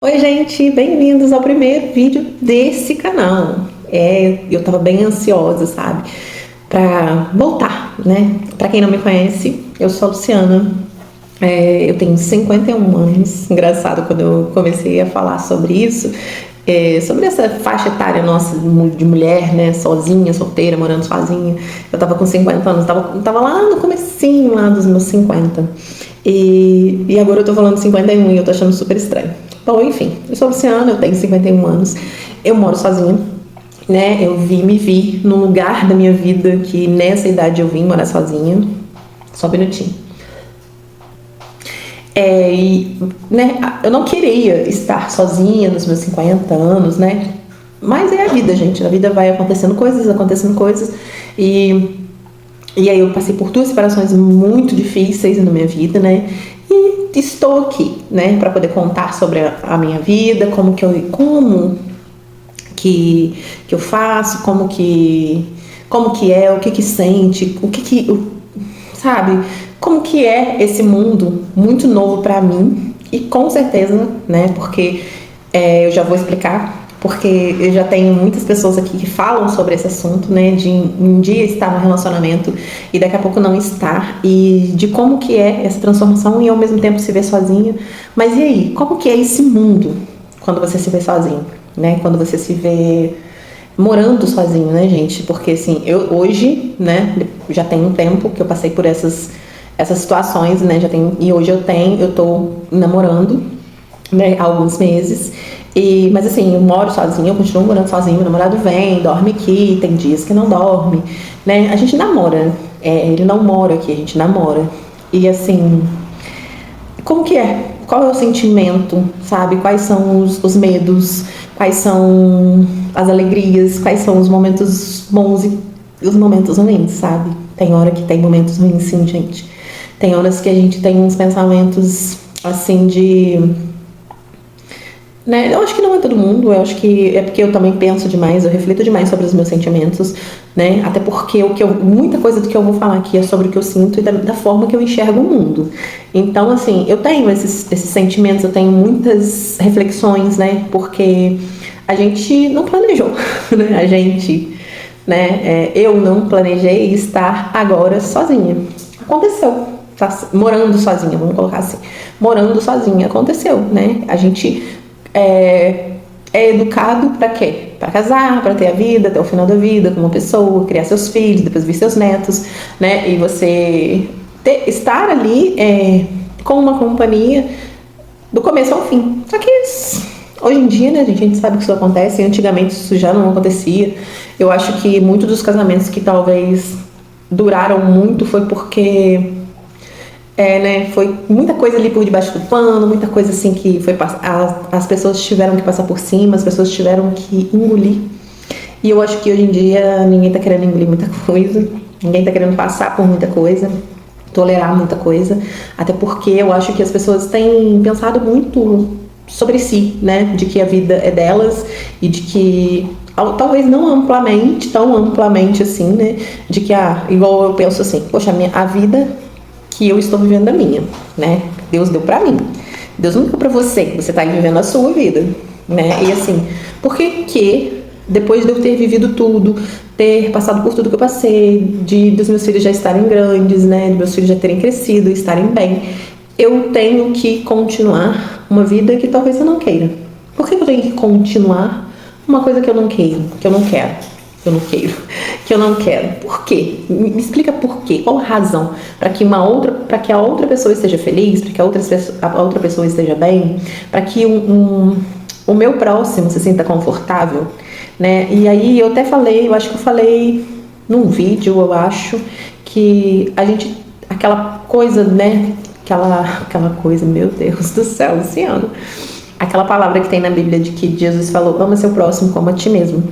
Oi, gente, bem-vindos ao primeiro vídeo desse canal. Eu tava bem ansiosa, sabe, pra voltar, né? Pra quem não me conhece, eu sou a Luciana, eu tenho 51 anos. Engraçado quando eu comecei a falar sobre isso, sobre essa faixa etária nossa de mulher, né, sozinha, solteira, morando sozinha. Eu tava com 50 anos, tava lá no comecinho lá dos meus 50. E agora eu tô falando 51 e eu tô achando super estranho. Bom, enfim, eu sou Luciana, eu tenho 51 anos, eu moro sozinha, né? Me vi num lugar da minha vida que nessa idade eu vim morar sozinha. Só um minutinho. Eu não queria estar sozinha nos meus 50 anos, né? Mas é a vida, gente. A vida vai acontecendo coisas. E aí eu passei por duas separações muito difíceis na minha vida, né? E estou aqui, né, para poder contar sobre a minha vida, como que eu faço, como que é, o que sente, sabe? Como que é esse mundo muito novo para mim e com certeza, né? Porque eu já vou explicar. Porque eu já tenho muitas pessoas aqui que falam sobre esse assunto, né? De um dia estar no relacionamento e daqui a pouco não estar. E de como que é essa transformação e ao mesmo tempo se ver sozinha. Mas e aí? Como que é esse mundo quando você se vê sozinho, né? Quando você se vê morando sozinho, né, gente? Porque assim, eu hoje, né? Já tem um tempo que eu passei por essas situações, né? E hoje eu tô namorando, né? Há alguns meses. Mas assim, eu moro sozinha, eu continuo morando sozinha, meu namorado vem, dorme aqui, tem dias que não dorme, né? A gente namora, ele não mora aqui, a gente namora. E assim, como que é? Qual é o sentimento, sabe? Quais são os medos? Quais são as alegrias? Quais são os momentos bons e os momentos ruins, sabe? Tem hora que tem momentos ruins, sim, gente. Tem horas que a gente tem uns pensamentos, assim, né? Eu acho que não é todo mundo, eu acho que é porque eu também penso demais, eu reflito demais sobre os meus sentimentos, né? Até porque muita coisa do que eu vou falar aqui é sobre o que eu sinto e da forma que eu enxergo o mundo. Então, assim, eu tenho esses sentimentos, eu tenho muitas reflexões, né? Porque a gente não planejou, né? Eu não planejei estar agora sozinha. Aconteceu. Morando sozinha, vamos colocar assim. Morando sozinha, aconteceu, né? A gente é educado para quê? Para casar, para ter a vida até o final da vida com uma pessoa, criar seus filhos, depois vir seus netos, né? E você estar ali com uma companhia do começo ao fim. Só que hoje em dia, né, gente, a gente sabe que isso acontece. Antigamente isso já não acontecia. Eu acho que muitos dos casamentos que talvez duraram muito foi porque né, foi muita coisa ali por debaixo do pano, muita coisa assim que as pessoas tiveram que passar por cima, as pessoas tiveram que engolir. E eu acho que hoje em dia ninguém tá querendo engolir muita coisa, ninguém tá querendo passar por muita coisa, tolerar muita coisa, até porque eu acho que as pessoas têm pensado muito sobre si, né, de que a vida é delas e de que talvez não amplamente, tão amplamente assim, né, de que igual eu penso assim, poxa, a vida que eu estou vivendo a minha, né? Deus deu pra mim. Deus não deu pra você, você tá aí vivendo a sua vida, né? E assim, por que depois de eu ter vivido tudo, ter passado por tudo que eu passei, dos meus filhos já estarem grandes, né? De meus filhos já terem crescido, estarem bem, eu tenho que continuar uma vida que talvez eu não queira? Por que eu tenho que continuar uma coisa que eu não quero, que eu não quero? Que eu não quero. Por quê? Me explica por quê. Qual a razão para que a outra pessoa esteja feliz, para que a outra pessoa esteja bem, para que o meu próximo se sinta confortável, né? E aí eu até falei, eu acho que eu falei num vídeo, eu acho que aquela coisa, né? Aquela coisa, meu Deus do céu, Luciano. Aquela palavra que tem na Bíblia de que Jesus falou: ama seu próximo como a ti mesmo.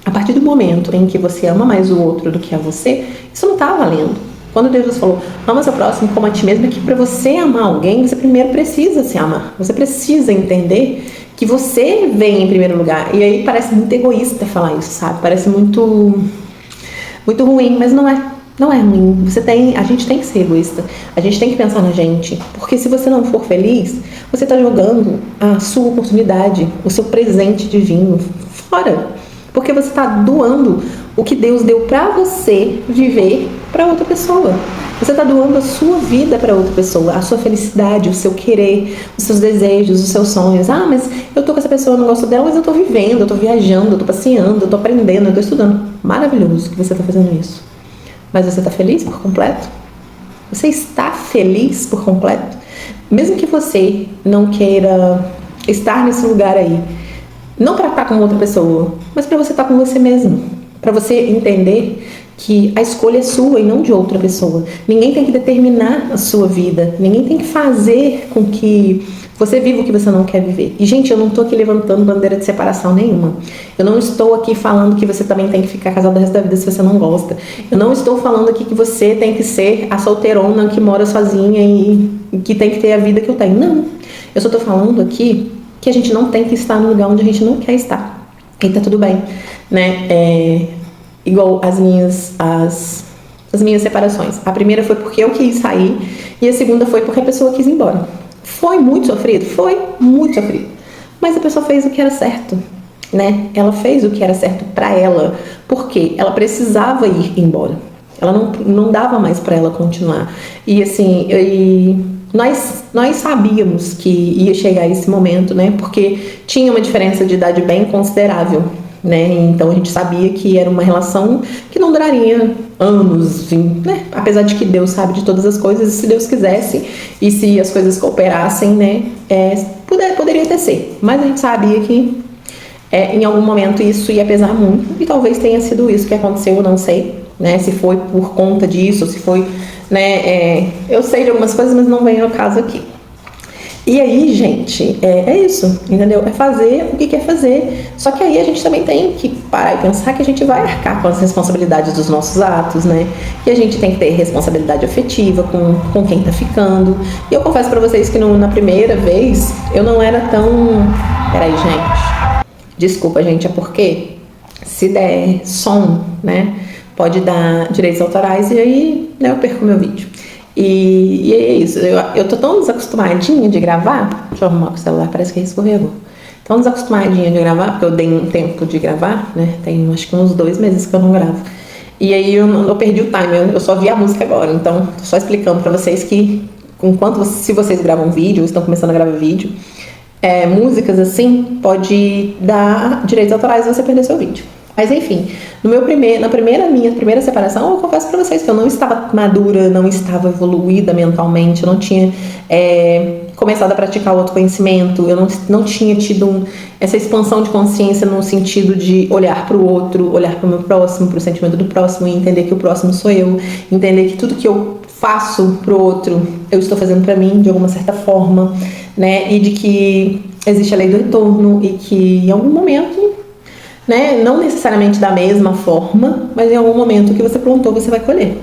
A partir do momento em que você ama mais o outro do que a você, isso não está valendo. Quando Deus falou, ama seu próximo como a ti mesmo, é que para você amar alguém, você primeiro precisa se amar. Você precisa entender que você vem em primeiro lugar. E aí parece muito egoísta falar isso, sabe? Parece muito ruim, mas não é. Não é ruim. A gente tem que ser egoísta. A gente tem que pensar na gente. Porque se você não for feliz, você está jogando a sua oportunidade, o seu presente divino fora. Porque você está doando o que Deus deu para você viver para outra pessoa. Você está doando a sua vida para outra pessoa, a sua felicidade, o seu querer, os seus desejos, os seus sonhos. Ah, mas eu tô com essa pessoa, eu não gosto dela, mas eu tô vivendo, eu tô viajando, eu tô passeando, eu tô aprendendo, eu tô estudando. Maravilhoso que você está fazendo isso. Mas você está feliz por completo? Você está feliz por completo? Mesmo que você não queira estar nesse lugar aí, não para estar com outra pessoa, mas para você estar com você mesmo. Para você entender que a escolha é sua e não de outra pessoa. Ninguém tem que determinar a sua vida. Ninguém tem que fazer com que você viva o que você não quer viver. E, gente, eu não estou aqui levantando bandeira de separação nenhuma. Eu não estou aqui falando que você também tem que ficar casado o resto da vida se você não gosta. Eu não estou falando aqui que você tem que ser a solteirona que mora sozinha e que tem que ter a vida que eu tenho. Não. Eu só estou falando aqui que a gente não tem que estar no lugar onde a gente não quer estar. E tá tudo bem, né? Igual as minhas separações. A primeira foi porque eu quis sair e a segunda foi porque a pessoa quis ir embora. Foi muito sofrido? Foi muito sofrido. Mas a pessoa fez o que era certo, né? Ela fez o que era certo pra ela, porque ela precisava ir embora. Ela não dava mais pra ela continuar. E assim, nós sabíamos que ia chegar esse momento, né? Porque tinha uma diferença de idade bem considerável, né? Então a gente sabia que era uma relação que não duraria anos, né? Apesar de que Deus sabe de todas as coisas, e se Deus quisesse e se as coisas cooperassem, né? Poderia até ser, mas a gente sabia que em algum momento isso ia pesar muito e talvez tenha sido isso que aconteceu, eu não sei, né? Se foi por conta disso, se foi, né? Eu sei de algumas coisas, mas não vem ao caso aqui. E aí, gente, é isso, entendeu? É fazer o que quer fazer. Só que aí a gente também tem que parar e pensar que a gente vai arcar com as responsabilidades dos nossos atos, né? Que a gente tem que ter responsabilidade afetiva com quem tá ficando. E eu confesso pra vocês que na primeira vez eu não era tão... Peraí, gente. Desculpa, gente, é porque se der som, né? Pode dar direitos autorais e aí, né, eu perco meu vídeo. E é isso, eu tô tão desacostumadinha de gravar. Deixa eu arrumar o celular, parece que escorregou. Tão desacostumadinha de gravar, porque eu dei um tempo de gravar, né? Tem acho que uns 2 meses que eu não gravo. E aí eu perdi o time, eu só vi a música agora. Então, tô só explicando pra vocês que se vocês gravam vídeo, ou estão começando a gravar vídeo, músicas assim, pode dar direitos autorais e você perder seu vídeo. Mas enfim, minha primeira separação, eu confesso pra vocês que eu não estava madura, não estava evoluída mentalmente, eu não tinha começado a praticar o autoconhecimento, eu não tinha tido essa expansão de consciência no sentido de olhar para o outro, olhar para o meu próximo, para o sentimento do próximo e entender que o próximo sou eu, entender que tudo que eu faço pro outro, eu estou fazendo para mim de alguma certa forma, né? E de que existe a lei do retorno e que em algum momento, né, não necessariamente da mesma forma, mas em algum momento que você plantou, você vai colher.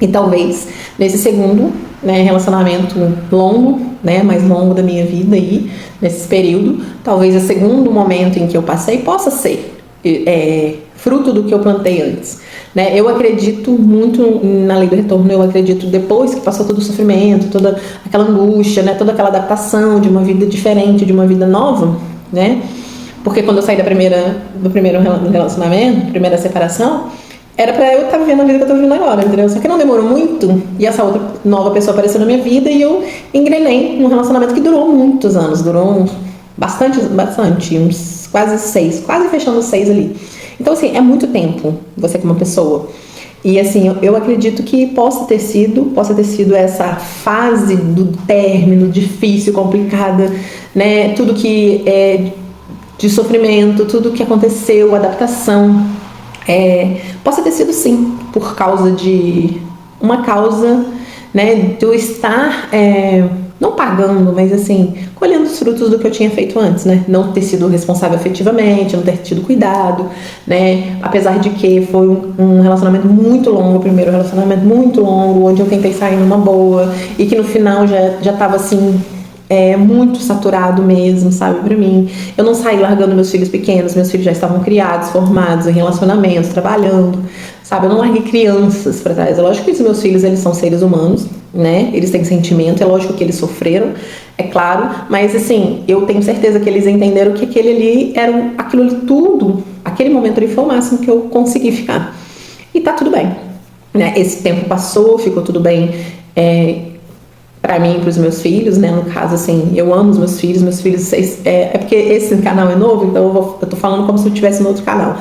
E talvez nesse segundo, né, relacionamento longo, né, mais longo da minha vida aí, nesse período, talvez o segundo momento em que eu passei possa ser fruto do que eu plantei antes, né? Eu acredito muito na lei do retorno, eu acredito depois que passou todo o sofrimento, toda aquela angústia, né, toda aquela adaptação de uma vida diferente, de uma vida nova, né? Porque quando eu saí do primeiro relacionamento, primeira separação, era pra eu estar vivendo a vida que eu tô vivendo agora, entendeu? Só que não demorou muito e essa outra nova pessoa apareceu na minha vida e eu engrenei num relacionamento que durou muitos anos, durou bastante, uns quase 6, quase fechando 6 ali. Então, assim, é muito tempo você como pessoa. E, assim, eu acredito que possa ter sido essa fase do término difícil, complicada, né? Tudo que de sofrimento, tudo que aconteceu, adaptação, possa ter sido sim, por causa de uma causa, né, de eu estar não pagando, mas assim, colhendo os frutos do que eu tinha feito antes, né, não ter sido responsável afetivamente, não ter tido cuidado, né, apesar de que foi um relacionamento muito longo, o primeiro relacionamento muito longo, onde eu tentei sair numa boa, e que no final já tava assim, muito saturado mesmo, sabe, pra mim. Eu não saí largando meus filhos pequenos, meus filhos já estavam criados, formados em relacionamentos, trabalhando, sabe? Eu não larguei crianças pra trás. É lógico que os meus filhos, eles são seres humanos, né? Eles têm sentimento, é lógico que eles sofreram, é claro, mas assim, eu tenho certeza que eles entenderam que aquele ali era aquilo ali tudo, aquele momento ali foi o máximo que eu consegui ficar. E tá tudo bem, né? Esse tempo passou, ficou tudo bem. Para mim e para os meus filhos, né? No caso, assim, eu amo os meus filhos. Meus filhos, é porque esse canal é novo, então eu tô falando como se eu estivesse no outro canal.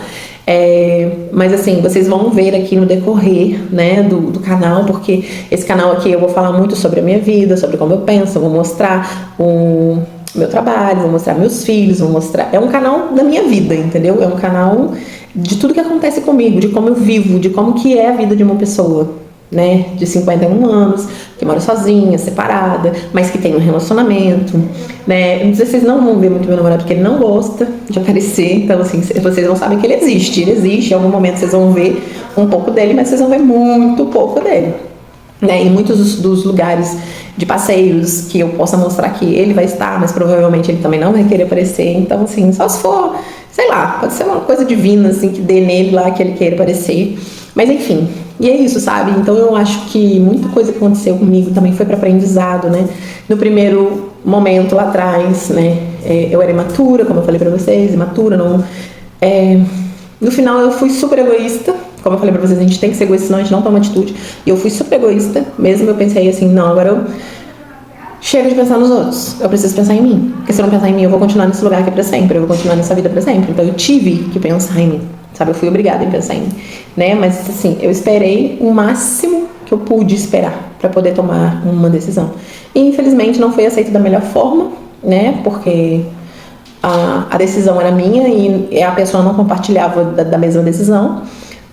Mas assim, vocês vão ver aqui no decorrer, né, do canal, porque esse canal aqui eu vou falar muito sobre a minha vida, sobre como eu penso, eu vou mostrar o meu trabalho, vou mostrar meus filhos, vou mostrar... É um canal da minha vida, entendeu? É um canal de tudo que acontece comigo, de como eu vivo, de como que é a vida de uma pessoa, né, de 51 anos, que mora sozinha, separada, mas que tem um relacionamento, né? Vocês não vão ver muito meu namorado porque ele não gosta de aparecer, então assim, vocês não sabem que ele existe, em algum momento vocês vão ver um pouco dele, mas vocês vão ver muito pouco dele, né? Em muitos dos lugares de passeios que eu possa mostrar que ele vai estar, mas provavelmente ele também não vai querer aparecer, então assim, só se for, sei lá, pode ser uma coisa divina, assim, que dê nele lá que ele queira aparecer, mas enfim. E é isso, sabe? Então eu acho que muita coisa que aconteceu comigo também foi para aprendizado, né? No primeiro momento lá atrás, né? Eu era imatura, como eu falei pra vocês, imatura, não... No final eu fui super egoísta, como eu falei pra vocês, a gente tem que ser egoísta, senão a gente não toma atitude. E eu fui super egoísta, mesmo eu pensei assim, não, agora eu chego de pensar nos outros, eu preciso pensar em mim. Porque se eu não pensar em mim, eu vou continuar nesse lugar aqui pra sempre, eu vou continuar nessa vida pra sempre. Então eu tive que pensar em mim. Sabe, eu fui obrigada a pensar em mim, né? Mas assim, eu esperei o máximo que eu pude esperar para poder tomar uma decisão. E infelizmente não foi aceito da melhor forma, né? Porque a decisão era minha e a pessoa não compartilhava da mesma decisão.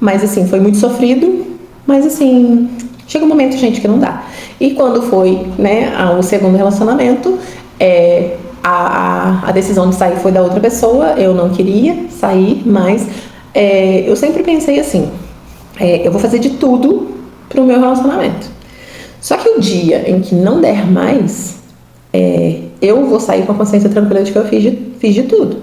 Mas assim, foi muito sofrido. Mas assim, chega um momento, gente, que não dá. E quando foi, né, o segundo relacionamento, a decisão de sair foi da outra pessoa. Eu não queria sair, mas eu sempre pensei assim, eu vou fazer de tudo pro meu relacionamento. Só que o dia em que não der mais, eu vou sair com a consciência tranquila de que eu fiz de tudo.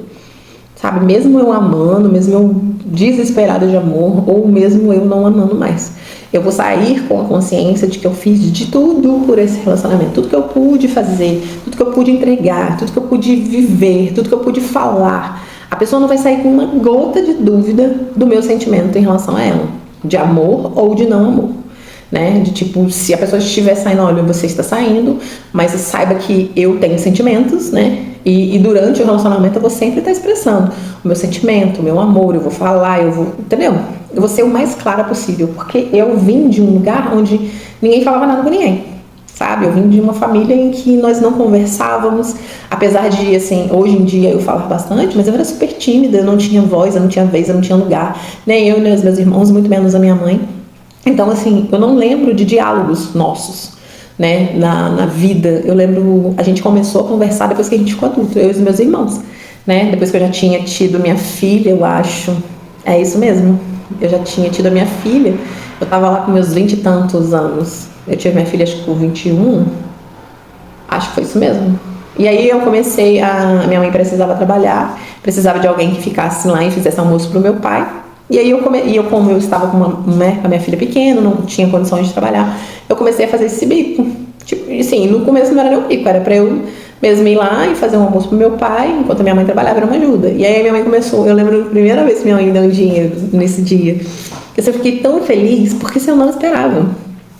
Sabe? Mesmo eu amando, mesmo eu desesperada de amor, ou mesmo eu não amando mais. Eu vou sair com a consciência de que eu fiz de tudo por esse relacionamento. Tudo que eu pude fazer, tudo que eu pude entregar, tudo que eu pude viver, tudo que eu pude falar. A pessoa não vai sair com uma gota de dúvida do meu sentimento em relação a ela. De amor ou de não amor. Né? De tipo, se a pessoa estiver saindo, olha, você está saindo, mas saiba que eu tenho sentimentos, né? E durante o relacionamento eu vou sempre estar expressando o meu sentimento, o meu amor, eu vou falar, eu vou, entendeu? Eu vou ser o mais clara possível, porque eu vim de um lugar onde ninguém falava nada com ninguém, sabe? Eu vim de uma família em que nós não conversávamos, apesar de, assim, hoje em dia eu falar bastante, mas eu era super tímida, eu não tinha voz, eu não tinha vez, eu não tinha lugar, nem eu, nem os meus irmãos, muito menos a minha mãe. Então, assim, eu não lembro de diálogos nossos, né, na vida. Eu lembro, a gente começou a conversar depois que a gente ficou adulto, eu e os meus irmãos, né, depois que eu já tinha tido minha filha, eu acho, é isso mesmo, eu já tinha tido a minha filha, eu tava lá com meus 20 e tantos anos, eu tive minha filha acho que com 21, acho que foi isso mesmo. E aí eu comecei, minha mãe precisava trabalhar, precisava de alguém que ficasse lá e fizesse almoço pro meu pai. E aí como eu estava com a minha filha pequena, não tinha condições de trabalhar, eu comecei a fazer esse bico. Tipo, assim, no começo não era nem um bico, era pra eu mesmo ir lá e fazer um almoço pro meu pai, enquanto a minha mãe trabalhava, era uma ajuda. E aí a minha mãe começou, eu lembro a primeira vez que minha mãe me deu dinheiro nesse dia. Eu fiquei tão feliz, porque assim, eu não esperava.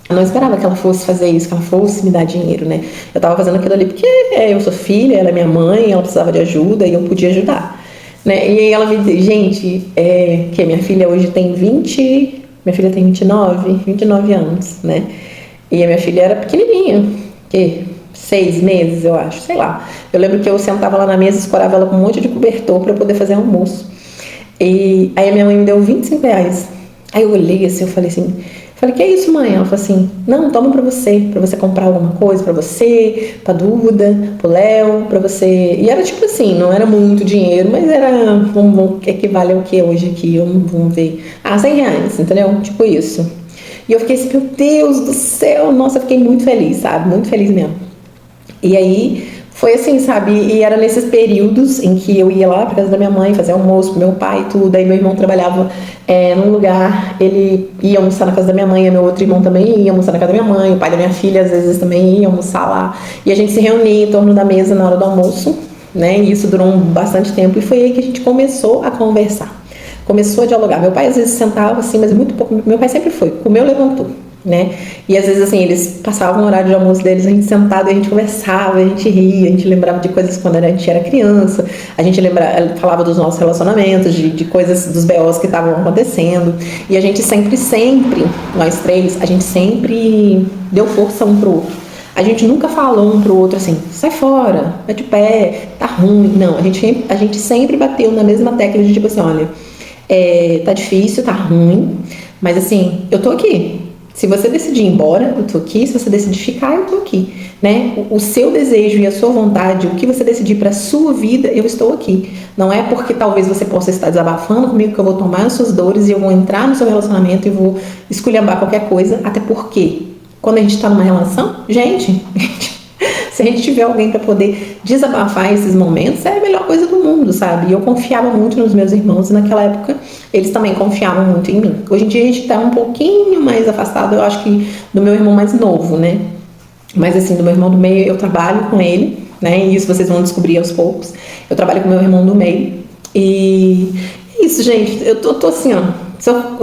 Eu não esperava que ela fosse fazer isso, que ela fosse me dar dinheiro, né? Eu tava fazendo aquilo ali porque eu sou filha, ela é minha mãe, ela precisava de ajuda e eu podia ajudar. Né? E aí ela me disse, gente, que minha filha hoje tem 20, minha filha tem 29 anos, né? E a minha filha era pequenininha, 6 meses, eu acho, sei lá. Eu lembro que eu sentava lá na mesa, escorava ela com um monte de cobertor para poder fazer almoço. E aí a minha mãe me deu R$ 25. Aí eu olhei assim, eu falei, que é isso, mãe? Ela falou assim, não, toma pra você comprar alguma coisa pra você, pra Duda, pro Léo, pra você. E era tipo assim, não era muito dinheiro, mas era, equivale ao que hoje aqui, vamos ver. R$ 100, entendeu? Tipo isso. E eu fiquei assim, meu Deus do céu, nossa, eu fiquei muito feliz, sabe? Muito feliz mesmo. E aí Foi assim, sabe? E era nesses períodos em que eu ia lá pra casa da minha mãe, fazer almoço pro meu pai e tudo. Aí meu irmão trabalhava num lugar, ele ia almoçar na casa da minha mãe, e meu outro irmão também ia almoçar na casa da minha mãe, o pai da minha filha às vezes também ia almoçar lá. E a gente se reunia em torno da mesa na hora do almoço, né? E isso durou bastante tempo e foi aí que a gente começou a conversar. Começou a dialogar. Meu pai às vezes sentava assim, mas muito pouco. Meu pai sempre foi, comeu, levantou, né? E às vezes assim, eles passavam o horário de almoço deles, a gente sentado, e a gente conversava, a gente ria, a gente lembrava de coisas quando a gente era criança, a gente falava dos nossos relacionamentos, de coisas, dos BOs que estavam acontecendo, e a gente sempre, nós três, a gente sempre deu força um pro outro. A gente nunca falou um pro outro assim, sai fora, vai de pé, tá ruim. Não, a gente sempre bateu na mesma tecla de tipo assim, olha, tá difícil, tá ruim, mas assim, eu tô aqui. Se você decidir ir embora, eu tô aqui. Se você decidir ficar, eu tô aqui, né? O seu desejo e a sua vontade, o que você decidir para sua vida, eu estou aqui. Não é porque talvez você possa estar desabafando comigo que eu vou tomar as suas dores e eu vou entrar no seu relacionamento e vou esculhambar qualquer coisa, até porque quando a gente tá numa relação, gente, se a gente tiver alguém para poder desabafar esses momentos, é a melhor coisa do mundo, sabe? E eu confiava muito nos meus irmãos e naquela época eles também confiavam muito em mim. Hoje em dia a gente tá um pouquinho mais afastado, eu acho que do meu irmão mais novo, né? Mas assim, do meu irmão do meio eu trabalho com ele, né? E isso vocês vão descobrir aos poucos. Eu trabalho com meu irmão do meio. E isso, gente, eu tô assim, ó.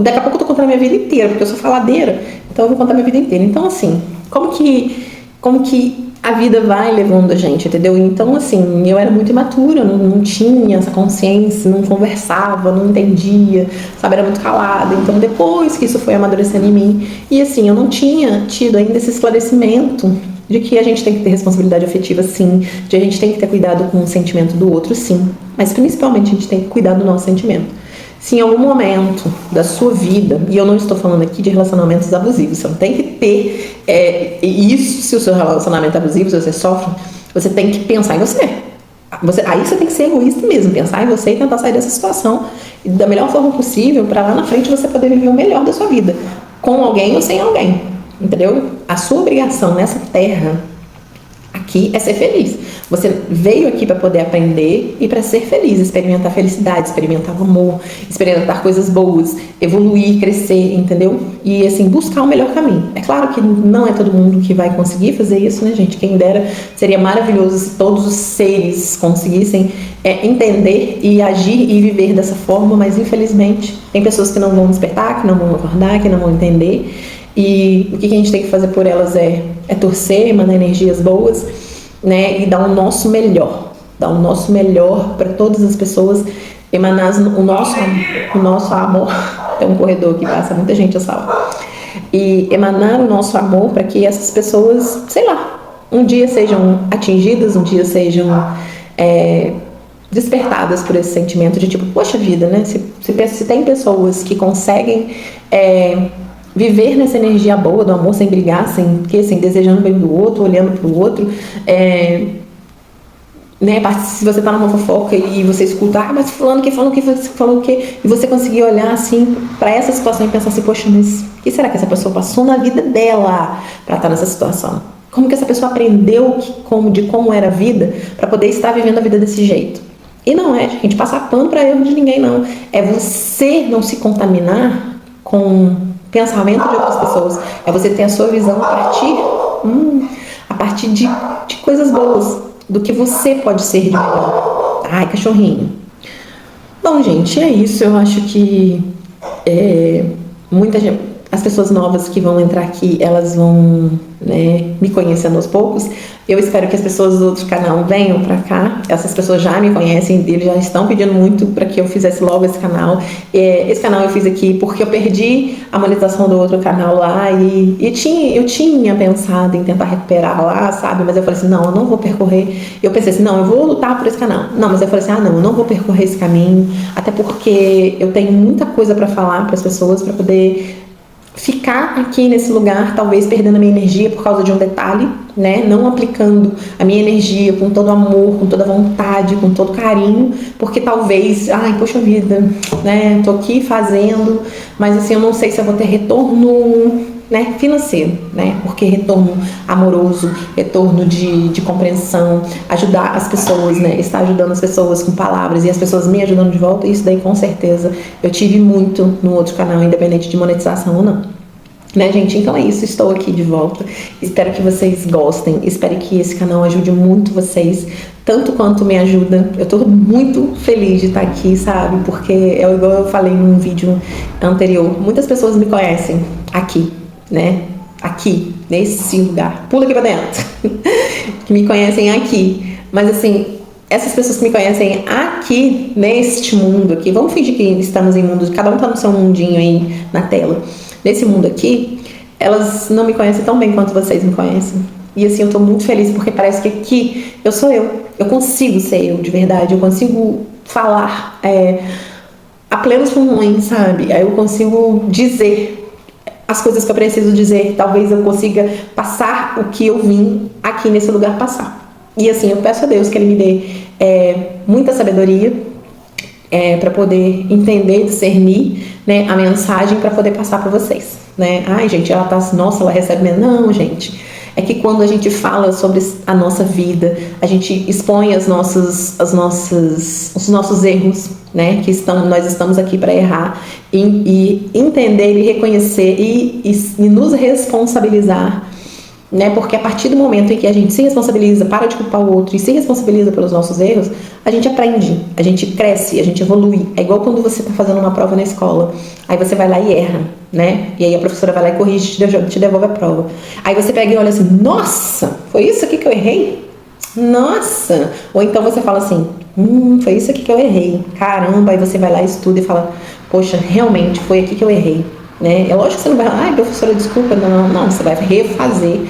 Daqui a pouco eu tô contando a minha vida inteira, porque eu sou faladeira, então eu vou contar a minha vida inteira. Então, assim, como que a vida vai levando a gente, entendeu? Então, assim, eu era muito imatura, não tinha essa consciência, não conversava, não entendia, sabe? Era muito calada. Então, depois que isso foi amadurecendo em mim, e assim, eu não tinha tido ainda esse esclarecimento de que a gente tem que ter responsabilidade afetiva, sim, de a gente tem que ter cuidado com o sentimento do outro, sim, mas principalmente a gente tem que cuidar do nosso sentimento. Se em algum momento da sua vida, e eu não estou falando aqui de relacionamentos abusivos, você não tem que ter isso. Se o seu relacionamento é abusivo, se você sofre, você tem que pensar em você. Aí você tem que ser egoísta mesmo, pensar em você e tentar sair dessa situação da melhor forma possível para lá na frente você poder viver o melhor da sua vida, com alguém ou sem alguém, entendeu? A sua obrigação nessa terra aqui é ser feliz. Você veio aqui para poder aprender e para ser feliz, experimentar felicidade, experimentar o amor, experimentar coisas boas, evoluir, crescer, entendeu? E assim, buscar o melhor caminho. É claro que não é todo mundo que vai conseguir fazer isso, né, gente? Quem dera, seria maravilhoso se todos os seres conseguissem entender e agir e viver dessa forma, mas infelizmente tem pessoas que não vão despertar, que não vão acordar, que não vão entender. E o que a gente tem que fazer por elas é torcer, mandar energias boas, né? E dar o nosso melhor. Dar o nosso melhor para todas as pessoas, emanar o nosso amor. Tem um corredor que passa muita gente essa hora. E emanar o nosso amor para que essas pessoas, sei lá, um dia sejam atingidas, um dia sejam despertadas por esse sentimento de tipo, poxa vida, né? Se tem pessoas que conseguem viver nessa energia boa do amor, sem brigar, sem desejando bem do outro, olhando pro outro, né? Se você tá numa fofoca e você escuta, mas falando o que, e você conseguir olhar assim para essa situação e pensar assim, poxa, mas o que será que essa pessoa passou na vida dela para estar nessa situação? Como que essa pessoa aprendeu de como era a vida para poder estar vivendo a vida desse jeito? E não é, gente, passar pano para erro de ninguém, não. É você não se contaminar com pensamento de outras pessoas. É você ter a sua visão a partir de coisas boas, do que você pode ser de melhor. Ai, cachorrinho. Bom, gente, é isso. Eu acho que muita gente, as pessoas novas que vão entrar aqui, elas vão, né, me conhecendo aos poucos. Eu espero que as pessoas do outro canal venham pra cá. Essas pessoas já me conhecem, eles já estão pedindo muito para que eu fizesse logo esse canal. Esse canal eu fiz aqui porque eu perdi a monetização do outro canal lá e eu tinha pensado em tentar recuperar lá, sabe? Mas eu falei assim, não, eu não vou percorrer. Eu pensei assim, não, eu vou lutar por esse canal. Não, mas eu falei assim, não, eu não vou percorrer esse caminho, até porque eu tenho muita coisa para falar para as pessoas, para poder ficar aqui nesse lugar, talvez perdendo a minha energia por causa de um detalhe, né? Não aplicando a minha energia com todo amor, com toda vontade, com todo carinho, porque talvez, ai, poxa vida, né? Tô aqui fazendo, mas assim, eu não sei se eu vou ter retorno né, financeiro, né, porque retorno amoroso, retorno de compreensão, ajudar as pessoas, né, estar ajudando as pessoas com palavras e as pessoas me ajudando de volta, isso daí com certeza eu tive muito no outro canal, independente de monetização ou não. Né, gente? Então é isso, estou aqui de volta. Espero que vocês gostem, espero que esse canal ajude muito vocês, tanto quanto me ajuda. Eu tô muito feliz de estar aqui, sabe? Porque é igual eu falei num vídeo anterior, muitas pessoas me conhecem aqui, né? Aqui, nesse lugar. Pula aqui pra dentro. Que me conhecem aqui. Mas assim, essas pessoas que me conhecem aqui, neste mundo aqui, vamos fingir que estamos em mundos, cada um tá no seu mundinho aí na tela. Nesse mundo aqui, elas não me conhecem tão bem quanto vocês me conhecem. E assim, eu tô muito feliz porque parece que aqui eu sou eu. Eu consigo ser eu, de verdade. Eu consigo falar a plenos pulmões, sabe? Aí eu consigo dizer as coisas que eu preciso dizer. Talvez eu consiga passar o que eu vim aqui nesse lugar passar. E assim, eu peço a Deus que Ele me dê muita sabedoria para poder entender, discernir, né, a mensagem para poder passar para vocês, né? Ai, gente, ela tá, nossa, ela recebe, não, gente. É que quando a gente fala sobre a nossa vida, a gente expõe os nossos erros, né? Que nós estamos aqui para errar e entender e reconhecer e nos responsabilizar, né? Porque a partir do momento em que a gente se responsabiliza, para de culpar o outro e se responsabiliza pelos nossos erros, a gente aprende, a gente cresce, a gente evolui. É igual quando você está fazendo uma prova na escola, aí você vai lá e erra, né? E aí a professora vai lá e corrige, te devolve a prova. Aí você pega e olha assim, nossa, foi isso aqui que eu errei? Nossa! Ou então você fala assim, foi isso aqui que eu errei. Caramba! Aí você vai lá e estuda e fala, poxa, realmente foi aqui que eu errei. Né? É lógico que você não vai falar, ai, professora, desculpa, não, você vai refazer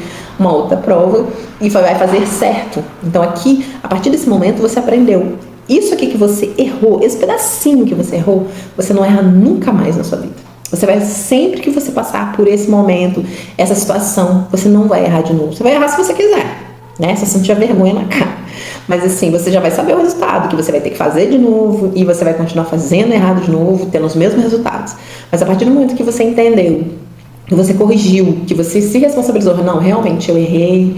uma outra prova e vai fazer certo. Então aqui, a partir desse momento, você aprendeu. Isso aqui que você errou, esse pedacinho que você errou, você não erra nunca mais na sua vida. Você vai, sempre que você passar por esse momento, essa situação, você não vai errar de novo. Você vai errar se você quiser, né? Se você não tiver vergonha na cara. Mas assim, você já vai saber o resultado, que você vai ter que fazer de novo e você vai continuar fazendo errado de novo, tendo os mesmos resultados. Mas a partir do momento que você entendeu, que você corrigiu, que você se responsabilizou, não, realmente eu errei,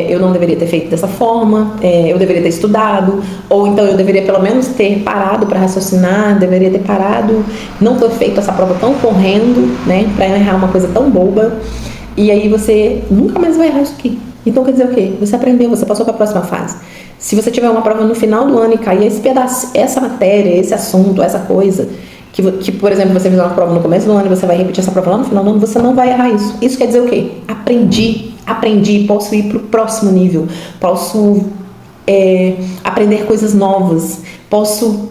eu não deveria ter feito dessa forma, eu deveria ter estudado, ou então eu deveria pelo menos ter parado para raciocinar, deveria ter parado, não ter feito essa prova tão correndo, né, para errar uma coisa tão boba, e aí você nunca mais vai errar isso aqui. Então quer dizer o quê? Você aprendeu, você passou para a próxima fase. Se você tiver uma prova no final do ano e cair esse pedaço, essa matéria, esse assunto, essa coisa, que por exemplo, você fizer uma prova no começo do ano e você vai repetir essa prova lá no final do ano, você não vai errar isso. Isso quer dizer o quê? Aprendi, posso ir para o próximo nível, posso aprender coisas novas,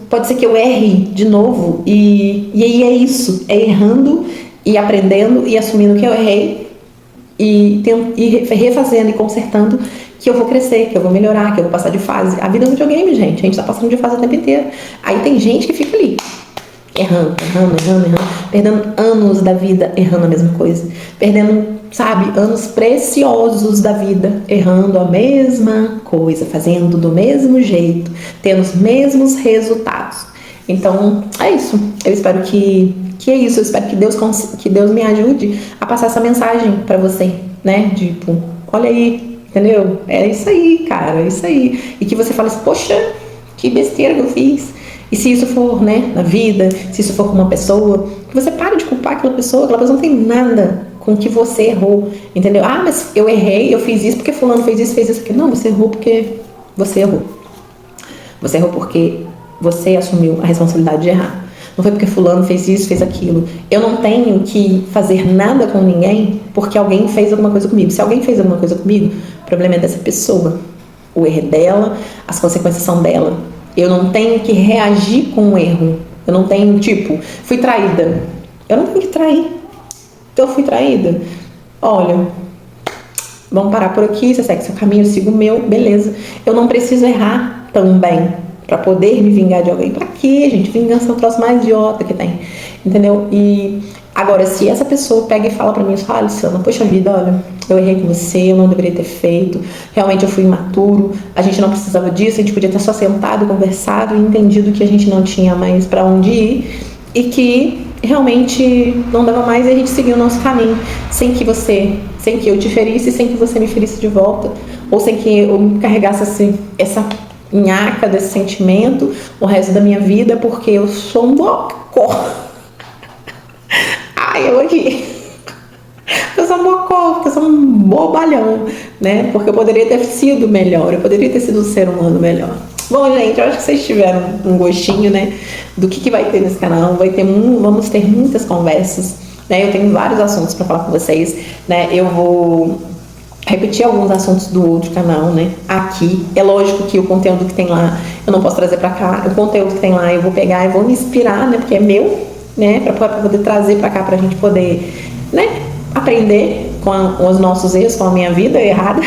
pode ser que eu erre de novo, e aí é isso, é errando e aprendendo e assumindo que eu errei e refazendo e consertando, que eu vou crescer, que eu vou melhorar, que eu vou passar de fase. A vida é um videogame, gente. A gente tá passando de fase o tempo inteiro. Aí tem gente que fica ali, errando, perdendo anos da vida errando a mesma coisa. Perdendo, sabe, anos preciosos da vida errando a mesma coisa, fazendo do mesmo jeito, tendo os mesmos resultados. Então, é isso. Eu espero que é isso. Eu espero que Deus me ajude a passar essa mensagem pra você, né? Tipo, olha aí, entendeu? É isso aí, cara, é isso aí. E que você fale assim, poxa, que besteira que eu fiz. E se isso for, né, na vida, se isso for com uma pessoa, que você pare de culpar aquela pessoa não tem nada com que você errou, entendeu? Ah, mas eu errei, eu fiz isso porque fulano fez isso aqui. Não, você errou porque você errou. Você errou porque você assumiu a responsabilidade de errar. Não foi porque fulano fez isso, fez aquilo. Eu não tenho que fazer nada com ninguém porque alguém fez alguma coisa comigo. Se alguém fez alguma coisa comigo, o problema é dessa pessoa. O erro é dela, as consequências são dela. Eu não tenho que reagir com o erro. Eu não tenho, tipo, fui traída. Eu não tenho que trair. Então eu fui traída. Olha, vamos parar por aqui, você segue seu caminho, eu sigo o meu, beleza. Eu não preciso errar também pra poder me vingar de alguém. Pra quê, gente? Vingança é o troço mais idiota que tem. Entendeu? E agora, se essa pessoa pega e fala pra mim, fala, Alessandra, poxa vida, olha, eu errei com você, eu não deveria ter feito, realmente eu fui imaturo, a gente não precisava disso, a gente podia ter só sentado, conversado e entendido que a gente não tinha mais pra onde ir e que realmente não dava mais e a gente seguiu o nosso caminho, sem que eu te ferisse, sem que você me ferisse de volta, ou sem que eu carregasse essa nhaca desse sentimento o resto da minha vida, porque eu sou um bocó. Ai, eu aqui. Eu sou um bocó, porque eu sou um bobalhão, né? Porque eu poderia ter sido melhor, eu poderia ter sido um ser humano melhor. Bom, gente, eu acho que vocês tiveram um gostinho, né, do que vai ter nesse canal. Vamos ter muitas conversas, né? Eu tenho vários assuntos para falar com vocês, né? Eu vou repetir alguns assuntos do outro canal, né? Aqui, é lógico que o conteúdo que tem lá eu não posso trazer para cá. O conteúdo que tem lá eu vou pegar e vou me inspirar, né? Porque é meu, né? Para poder trazer para cá, pra gente poder, né, aprender com os nossos erros, com a minha vida errada.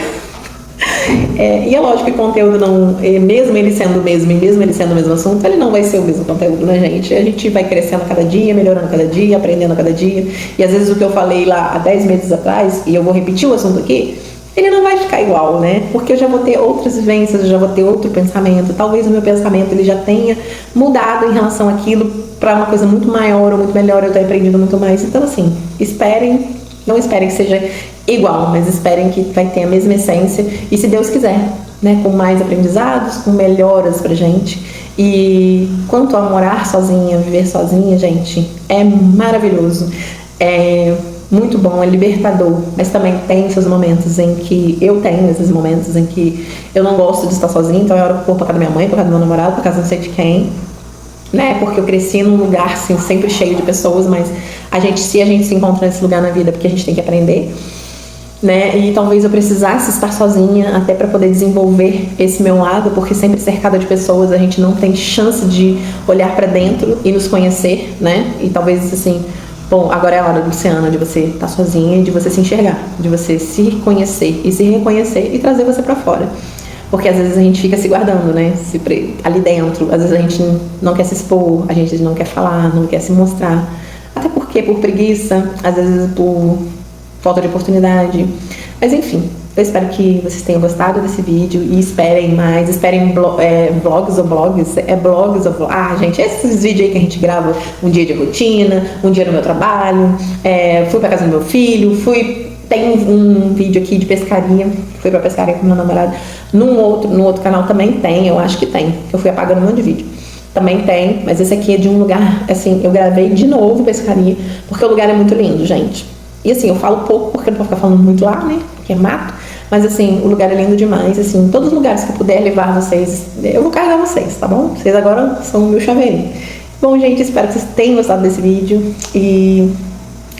E é lógico que o conteúdo não, mesmo ele sendo o mesmo e mesmo ele sendo o mesmo assunto, ele não vai ser o mesmo conteúdo, né, gente? A gente vai crescendo cada dia, melhorando cada dia, aprendendo cada dia. E às vezes o que eu falei lá há 10 meses atrás, e eu vou repetir o assunto aqui, ele não vai ficar igual, né? Porque eu já vou ter outras vivências, eu já vou ter outro pensamento. Talvez o meu pensamento ele já tenha mudado em relação àquilo para uma coisa muito maior ou muito melhor, eu tenha aprendido muito mais. Então, assim, não esperem que seja igual, mas esperem que vai ter a mesma essência e, se Deus quiser, né, com mais aprendizados, com melhoras pra gente. E quanto a morar sozinha, viver sozinha, gente, é maravilhoso, é muito bom, é libertador, mas também tem seus momentos em que eu tenho esses momentos em que eu não gosto de estar sozinha, então é hora que eu vou pra casa da minha mãe, pra casa do meu namorado, pra casa não sei de quem, né? Porque eu cresci num lugar assim, sempre cheio de pessoas, mas se a gente se encontra nesse lugar na vida, porque a gente tem que aprender, né? E talvez eu precisasse estar sozinha até para poder desenvolver esse meu lado, porque sempre cercada de pessoas a gente não tem chance de olhar para dentro e nos conhecer, né? E talvez assim, bom, agora é a hora, Luciana, de você estar sozinha e de você se enxergar, de você se conhecer e se reconhecer e trazer você para fora. Porque às vezes a gente fica se guardando, né? Ali dentro. Às vezes a gente não quer se expor, a gente não quer falar, não quer se mostrar. Até porque por preguiça, às vezes por falta de oportunidade. Mas enfim, eu espero que vocês tenham gostado desse vídeo e esperem mais. Esperem vlogs ou blogs. Ah, gente, esses vídeos aí que a gente grava um dia de rotina, um dia no meu trabalho, fui pra casa do meu filho, tem um vídeo aqui de pescaria, fui pra pescaria com meu namorado. No outro canal também tem, eu acho que tem. Eu fui apagando um monte de vídeo. Também tem, mas esse aqui é de um lugar, assim, eu gravei de novo pescaria, porque o lugar é muito lindo, gente. E assim, eu falo pouco porque não vou ficar falando muito lá, né? Porque é mato. Mas assim, o lugar é lindo demais, assim, todos os lugares que eu puder levar vocês, eu vou carregar vocês, tá bom? Vocês agora são o meu chaveirinho. Bom, gente, espero que vocês tenham gostado desse vídeo. E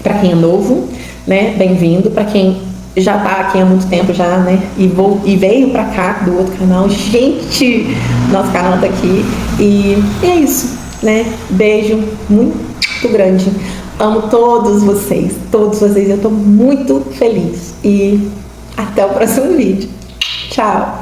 pra quem é novo, né, bem-vindo. Pra quem já tá aqui há muito tempo já, né, e veio pra cá do outro canal, gente, nosso canal tá aqui. E é isso, né? Beijo muito grande. Amo todos vocês, eu tô muito feliz. E até o próximo vídeo. Tchau!